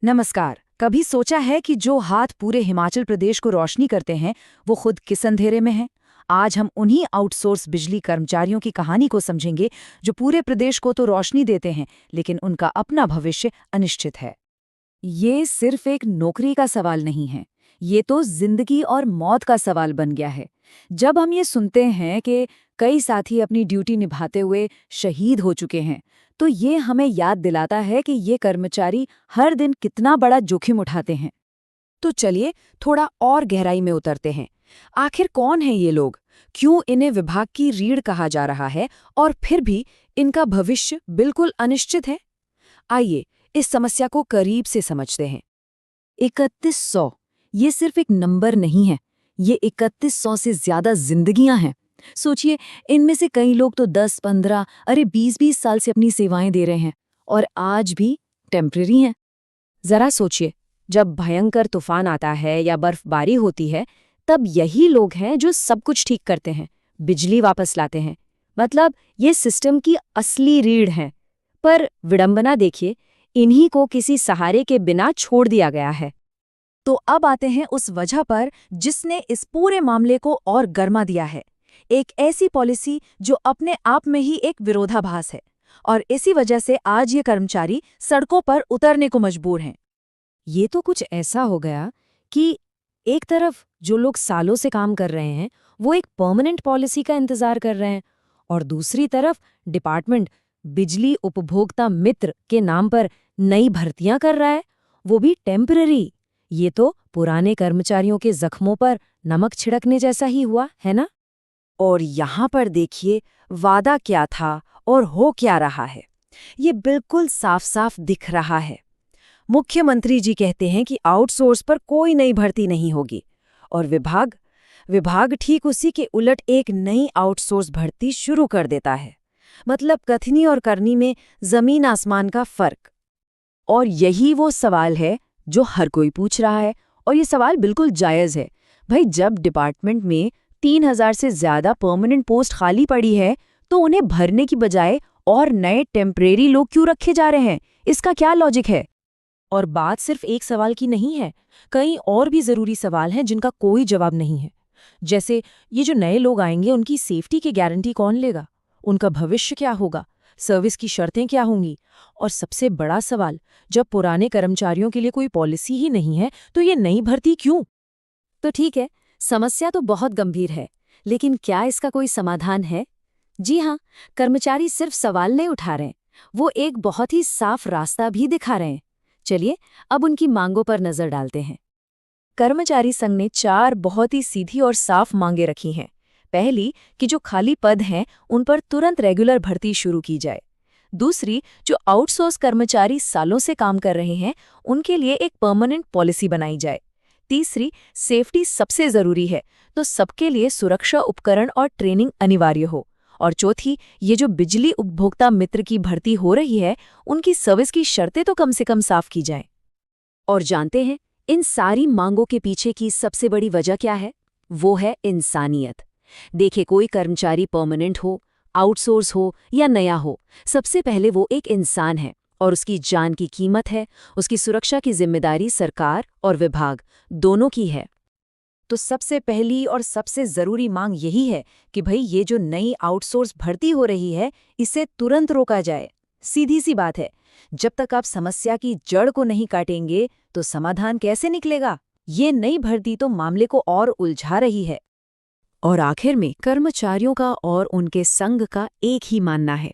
नमस्कार। कभी सोचा है कि जो हाथ पूरे हिमाचल प्रदेश को रोशनी करते हैं वो खुद किस अंधेरे में हैं? आज हम उन्हीं आउटसोर्स बिजली कर्मचारियों की कहानी को समझेंगे जो पूरे प्रदेश को तो रोशनी देते हैं, लेकिन उनका अपना भविष्य अनिश्चित है। ये सिर्फ एक नौकरी का सवाल नहीं है, ये तो जिंदगी और मौत का सवाल बन गया है। जब हम ये सुनते हैं कि कई साथी अपनी ड्यूटी निभाते हुए शहीद हो चुके हैं, तो ये हमें याद दिलाता है कि ये कर्मचारी हर दिन कितना बड़ा जोखिम उठाते हैं। तो चलिए थोड़ा और गहराई में उतरते हैं। आखिर कौन है ये लोग? क्यों इन्हें विभाग की रीढ़ कहा जा रहा है और फिर भी इनका भविष्य बिल्कुल अनिश्चित है? आइए इस समस्या को करीब से समझते हैं। 3100 ये सिर्फ एक नंबर नहीं है, ये 3100 से ज्यादा जिंदगियां हैं। सोचिए, इनमें से कई लोग तो 10, 15, अरे 20-20 साल से अपनी सेवाएं दे रहे हैं और आज भी टेम्परेरी हैं। जरा सोचिए, जब भयंकर तूफान आता है या बर्फबारी होती है, तब यही लोग हैं जो सब कुछ ठीक करते हैं, बिजली वापस लाते हैं। मतलब ये सिस्टम की असली रीढ़ हैं। पर विडंबना देखिए, इन्हीं को किसी सहारे के बिना छोड़ दिया गया है। तो अब आते हैं उस वजह पर जिसने इस पूरे मामले को और गर्मा दिया है। एक ऐसी पॉलिसी जो अपने आप में ही एक विरोधाभास है, और इसी वजह से आज ये कर्मचारी सड़कों पर उतरने को मजबूर हैं। ये तो कुछ ऐसा हो गया कि एक तरफ जो लोग सालों से काम कर रहे हैं वो एक परमानेंट पॉलिसी का इंतजार कर रहे हैं, और दूसरी तरफ डिपार्टमेंट बिजली उपभोक्ता मित्र के नाम पर नई भर्तियां कर रहा है, वो भी टेम्पररी। ये तो पुराने कर्मचारियों के जख्मों पर नमक छिड़कने जैसा ही हुआ है ना? और यहाँ पर देखिए, वादा क्या था और हो क्या रहा है, ये बिल्कुल साफ साफ दिख रहा है। मुख्यमंत्री जी कहते हैं कि आउटसोर्स पर कोई नई भर्ती नहीं होगी, और विभाग ठीक उसी के उलट एक नई आउटसोर्स भर्ती शुरू कर देता है। मतलब कथनी और करनी में जमीन आसमान का फर्क। और यही वो सवाल है जो हर कोई पूछ रहा है, और ये सवाल बिल्कुल जायज़ है। भाई, जब डिपार्टमेंट में 3000 से ज्यादा परमानेंट पोस्ट खाली पड़ी है, तो उन्हें भरने की बजाय और नए टेम्परेरी लोग क्यों रखे जा रहे हैं? इसका क्या लॉजिक है? और बात सिर्फ एक सवाल की नहीं है, कई और भी जरूरी सवाल हैं जिनका कोई जवाब नहीं है। जैसे, ये जो नए लोग आएंगे उनकी सेफ्टी की गारंटी कौन लेगा? उनका भविष्य क्या होगा? सर्विस की शर्तें क्या होंगी? और सबसे बड़ा सवाल, जब पुराने कर्मचारियों के लिए कोई पॉलिसी ही नहीं है, तो ये नई भर्ती क्यों? तो ठीक है, समस्या तो बहुत गंभीर है, लेकिन क्या इसका कोई समाधान है? जी हाँ, कर्मचारी सिर्फ सवाल नहीं उठा रहे हैं, वो एक बहुत ही साफ रास्ता भी दिखा रहे हैं। चलिए अब उनकी मांगों पर नजर डालते हैं। कर्मचारी संघ ने 4 बहुत ही सीधी और साफ मांगें रखी हैं। पहली, कि जो खाली पद हैं उन पर तुरंत रेगुलर भर्ती शुरू की जाए। दूसरी, जो आउटसोर्स कर्मचारी सालों से काम कर रहे हैं उनके लिए एक परमानेंट पॉलिसी बनाई जाए। तीसरी, सेफ्टी सबसे जरूरी है, तो सबके लिए सुरक्षा उपकरण और ट्रेनिंग अनिवार्य हो। और चौथी, ये जो बिजली उपभोक्ता मित्र की भर्ती हो रही है उनकी सर्विस की शर्तें तो कम से कम साफ की जाएं। और जानते हैं इन सारी मांगों के पीछे की सबसे बड़ी वजह क्या है? वो है इंसानियत। देखिए, कोई कर्मचारी परमानेंट हो, आउटसोर्स हो या नया हो, सबसे पहले वो एक इंसान है, और उसकी जान की कीमत है। उसकी सुरक्षा की जिम्मेदारी सरकार और विभाग दोनों की है। तो सबसे पहली और सबसे जरूरी मांग यही है कि भाई, ये जो नई आउटसोर्स भर्ती हो रही है इसे तुरंत रोका जाए। सीधी सी बात है, जब तक आप समस्या की जड़ को नहीं काटेंगे तो समाधान कैसे निकलेगा? ये नई भर्ती तो मामले को और उलझा रही है। और आखिर में कर्मचारियों का और उनके संघ का एक ही मानना है,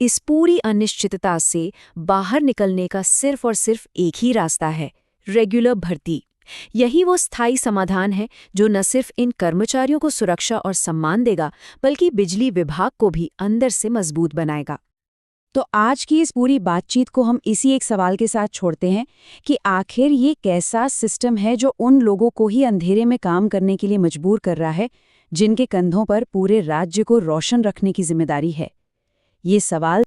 इस पूरी अनिश्चितता से बाहर निकलने का सिर्फ और सिर्फ एक ही रास्ता है, रेगुलर भर्ती। यही वो स्थायी समाधान है जो न सिर्फ इन कर्मचारियों को सुरक्षा और सम्मान देगा, बल्कि बिजली विभाग को भी अंदर से मजबूत बनाएगा। तो आज की इस पूरी बातचीत को हम इसी एक सवाल के साथ छोड़ते हैं कि आखिर ये कैसा सिस्टम है जो उन लोगों को ही अंधेरे में काम करने के लिए मजबूर कर रहा है, जिनके कंधों पर पूरे राज्य को रोशन रखने की जिम्मेदारी है। ये सवाल